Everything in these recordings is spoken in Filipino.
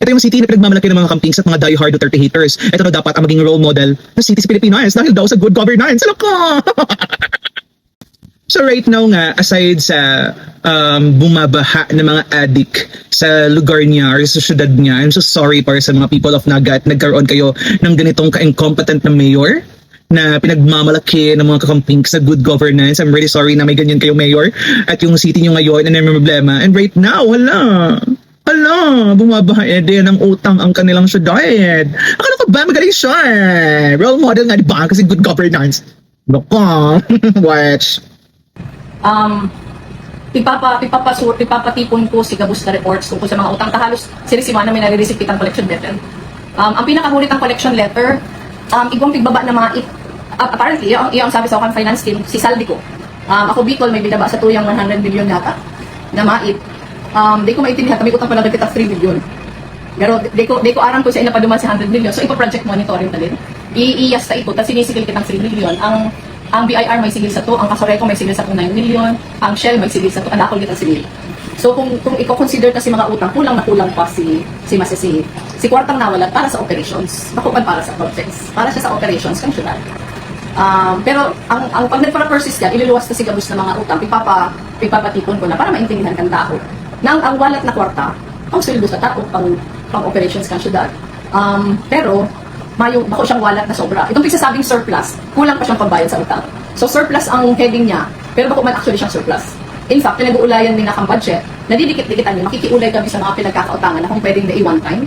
Ito yung city na pinagmamalaki ng mga campings at mga die-hard Duterte haters. Ito na dapat ang maging role model ng city sa Pilipinas dahil daw sa good governance. Ano ko? So right now nga, aside sa bumabaha ng mga addict sa lugar niya or sa syudad niya, I'm so sorry para sa mga people of Naga at nagkaroon kayo ng ganitong ka-incompetent na mayor na pinagmamalaki ng mga kakamping sa good governance. I'm really sorry na may ganyan kayo mayor at yung city nyo ngayon na may problema. And right now, hala, bumabaha din ng utang ang kanilang syudad. Akala ko ba magaling siya? Role model nga, di ba? Kasi good governance. Loko. Watch. Pipapatipon ko si Gabus na reports tungkol sa mga utang. Halos sirisiman na may nare-receipt kitang collection letter. Ang pinakahulit ang collection letter, igwang pigbaba na mga apparently, yung sabi sa Okan Finance Team, si Saldico. Ako Bicol, may binaba sa tuyang 100 million yata na mait. Di ko maintindihan, kami utang pala kita 3 million. Pero di ko arang ko sa ina pa duman si 100 million. So, ipo-project monitoring talin. Iiyas sa ito, tapos sinisigil kitang 3 million. Ang BIR may sigil sa to, ang Kasoreco may sigil sa to 9 million, ang Shell may sigil sa to, anakol kitang sigil. So, kung i-consider kasi mga utang, kulang na kulang pa si kwartang nawalan para sa operations. Bakupan para sa projects. Para siya sa operations, kang syudad. Pero ang pag nagpa-persist yan, iluluwas na si Gabus ng mga utang, pipapatipon ko na para maintindihan kang tao. Nang ang walat na kwarta, ang sweldo sa tao, pang operations kang syudad. Pero, bako siyang walat na sobra. Itong pigsasabing surplus, kulang pa siyang pambayad sa utang. So surplus ang heading niya, pero bako man actually siyang surplus. In fact, pinag-uulayan din na kang budget, nadidikit-dikitan niya, makikiulay kami sa mga pinagkakautangan na kung pwedeng day one time,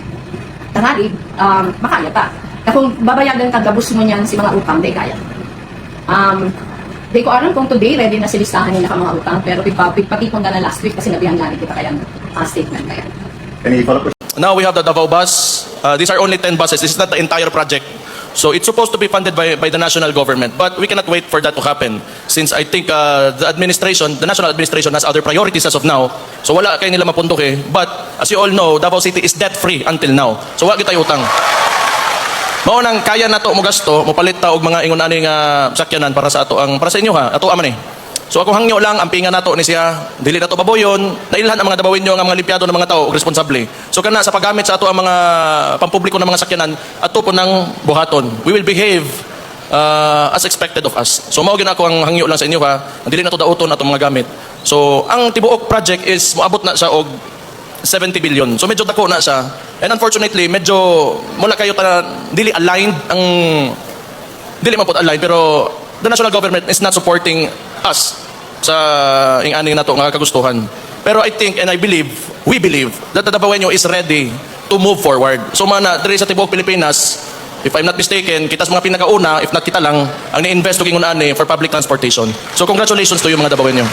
tangali, makaya pa. Na kung babayagan ka, Gabus mo niyan si mga utang, day kaya. Di ko alam kung today ready na silistahan nila ka mga utang, pero pagpatipon ka na last week kasi nabihan nga kita kaya statement kaya. Any follow-up? Now we have the Davao bus. These are only 10 buses. This is not the entire project. So it's supposed to be funded by the national government. But we cannot wait for that to happen. Since I think the national administration has other priorities as of now. So wala kayo nila mapuntok eh. But as you all know, Davao City is debt-free until now. So wala kita utang. Mao nang kaya nato mo gasto, mo palit ta og mga ingon ani nga sakyanan para sa inyo ha. Ato man eh. So ako hangyo lang ang pinga nato ni siya, dili nato baboyon, nailhan ang mga Davaoenyo nga mga limpyado ng mga tao responsable. So kana sa paggamit sa ato ang mga pampubliko ng mga sakyanan ato po nang buhaton. We will behave as expected of us. So mao gyud ako ang hangyo lang sa inyo ha, dili nato dauton ato mga gamit. So ang tibuok project is moabot na sa og 70 billion. So medyo dako na siya. And unfortunately, medyo mula kayo dili aligned ang dili man po aligned pero the national government is not supporting us sa ing-aning nato nga kagustuhan. Pero I think and we believe that the Davaoenyo is ready to move forward. So mana diri sa tibuok Pilipinas, if I'm not mistaken, kita sa mga pinakauna, if not kita lang, ang ni-invest og ingon ani for public transportation. So congratulations to you mga Davaoenyo.